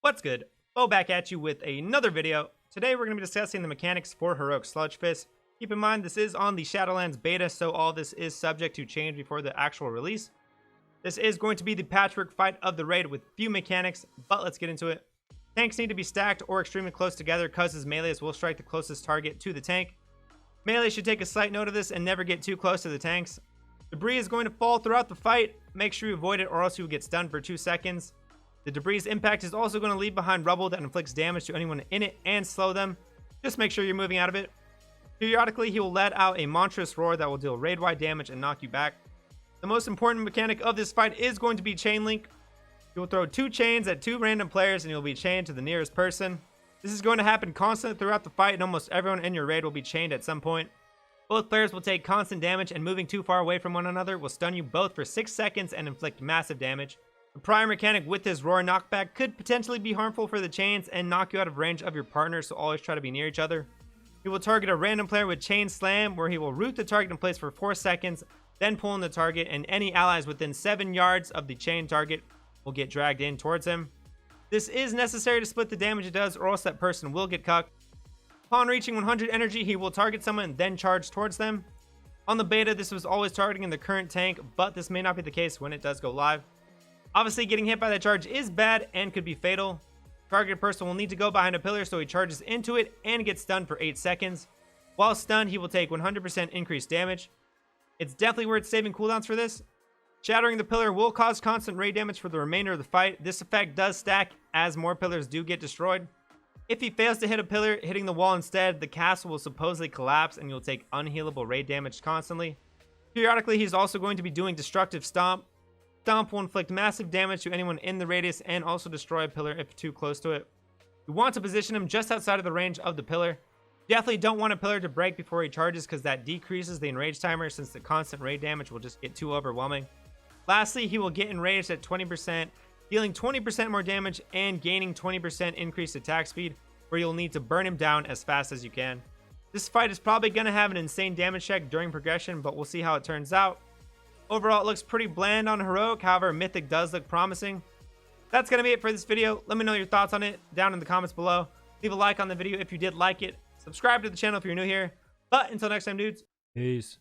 What's good? Bo back at you with another video. Today we're going to be discussing the mechanics for Heroic Sludgefist. Keep in mind this is on the Shadowlands beta, so all this is subject to change before the actual release. This is going to be the patchwork fight of the raid with few mechanics, but let's get into it. Tanks need to be stacked or extremely close together because his melees will strike the closest target to the tank. Melee should take a slight note of this and never get too close to the tanks. Debris is going to fall throughout the fight. Make sure you avoid it or else you will get stunned for 2 seconds. The debris' impact is also going to leave behind rubble that inflicts damage to anyone in it and slow them. Just make sure you're moving out of it. Periodically, he will let out a monstrous roar that will deal raid-wide damage and knock you back. The most important mechanic of this fight is going to be chain link. You will throw 2 chains at 2 random players and you'll be chained to the nearest person. This is going to happen constantly throughout the fight and almost everyone in your raid will be chained at some point. Both players will take constant damage and moving too far away from one another will stun you both for 6 seconds and inflict massive damage. The prior mechanic with his roar knockback could potentially be harmful for the chains and knock you out of range of your partner, so always try to be near each other. He will target a random player with chain slam, where he will root the target in place for 4 seconds, then pull in the target, and any allies within 7 yards of the chain target will get dragged in towards him. This is necessary to split the damage it does, or else that person will get cucked. Upon reaching 100 energy, he will target someone and then charge towards them. On the beta, this was always targeting the current tank, but this may not be the case when it does go live. Obviously, getting hit by that charge is bad and could be fatal. Targeted person will need to go behind a pillar so he charges into it and gets stunned for 8 seconds. While stunned, he will take 100% increased damage. It's definitely worth saving cooldowns for this. Shattering the pillar will cause constant raid damage for the remainder of the fight. This effect does stack as more pillars do get destroyed. If he fails to hit a pillar, hitting the wall instead, the castle will supposedly collapse and you'll take unhealable raid damage constantly. Periodically, he's also going to be doing destructive stomp. Stomp will inflict massive damage to anyone in the radius and also destroy a pillar if too close to it. You want to position him just outside of the range of the pillar. Definitely don't want a pillar to break before he charges because that decreases the enrage timer since the constant raid damage will just get too overwhelming. Lastly, he will get enraged at 20%, dealing 20% more damage and gaining 20% increased attack speed, where you'll need to burn him down as fast as you can. This fight is probably going to have an insane damage check during progression, but we'll see how it turns out. Overall, it looks pretty bland on Heroic, however, Mythic does look promising. That's going to be it for this video. Let me know your thoughts on it down in the comments below. Leave a like on the video if you did like it. Subscribe to the channel if you're new here. But until next time, dudes. Peace.